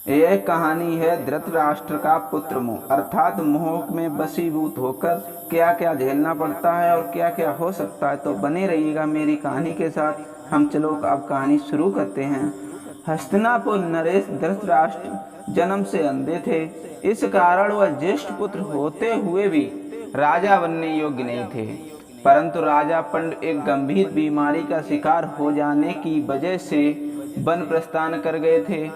यह कहानी है धृतराष्ट्र का पुत्र मोह, अर्थात मोह में वशीभूत होकर क्या क्या झेलना पड़ता है और क्या क्या हो सकता है। तो बने रहिएगा मेरी कहानी के साथ। हम चलो अब कहानी शुरू करते हैं। हस्तिनापुर नरेश धृतराष्ट्र जन्म से अंधे थे। इस कारण वह ज्येष्ठ पुत्र होते हुए भी राजा बनने योग्य नहीं थे। परंतु राजा पंड एक गंभीर बीमारी का शिकार हो जाने की वजह से वन प्रस्थान कर गए थे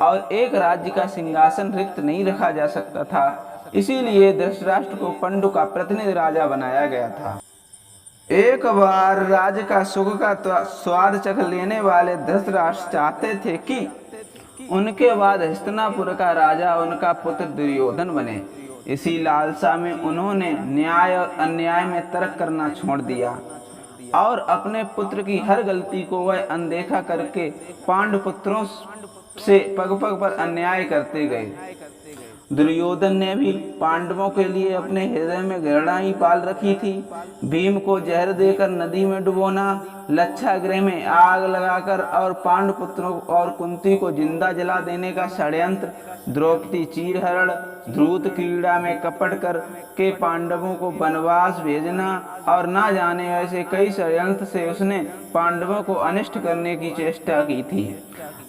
और एक राज्य का सिंहासन रिक्त नहीं रखा जा सकता था। इसीलिए धृतराष्ट्र को पंडु का प्रतिनिधि राजा बनाया गया था। एक बार राज्य का सुख का स्वाद चख लेने वाले धृतराष्ट्र चाहते थे कि उनके बाद हस्तिनापुर का राजा उनका पुत्र दुर्योधन बने। इसी लालसा में उन्होंने न्याय और अन्याय में तर्क करना छोड़ दिया और अपने पुत्र की हर गलती को वह अनदेखा करके पांडु पुत्रों से पग पग पर अन्याय करते गए। दुर्योधन ने भी पांडवों के लिए अपने हृदय में घृणा ही पाल रखी थी। भीम को जहर देकर नदी में डुबोना, लच्छागृह में आग लगाकर और पांडु पुत्रों और कुंती को जिंदा जला देने का षड्यंत्र, द्रौपदी चीरहरण, ध्रुव क्रीड़ा में कपट कर के पांडवों को वनवास भेजना और ना जाने ऐसे कई षड्यंत्र से उसने पांडवों को अनिष्ट करने की चेष्टा की थी।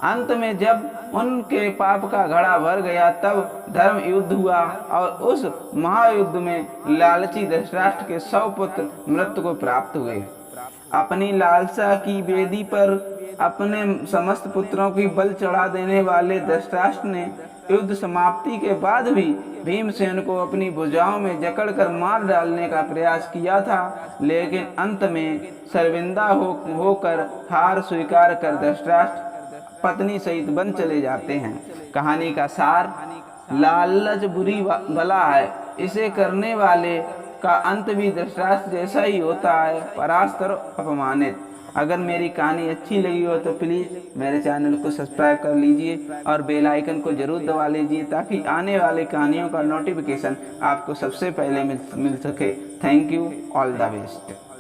अंत में जब उनके पाप का घड़ा भर गया तब धर्म युद्ध हुआ और उस महायुद्ध में लालची धृतराष्ट्र के 100 पुत्र मृत्यु को प्राप्त हुए। अपनी लालसा की वेदी पर अपने समस्त पुत्रों की बल चढ़ा देने वाले धृतराष्ट्र ने युद्ध समाप्ति के बाद भी भीमसेन को अपनी भुजाओं में जकड़कर मार डालने का प्रयास किया था, लेकिन अंत में शर्मिंदा होकर हार स्वीकार कर धृतराष्ट्र पत्नी सहित वन चले जाते हैं। कहानी का सार, लालच बुरी बला है, इसे करने वाले का अंत भी धृतराष्ट्र जैसा ही होता है, परास्त और अपमानित। अगर मेरी कहानी अच्छी लगी हो तो प्लीज़ मेरे चैनल को सब्सक्राइब कर लीजिए और बेल आइकन को जरूर दबा लीजिए ताकि आने वाले कहानियों का नोटिफिकेशन आपको सबसे पहले मिल सके। Thank you, all the best.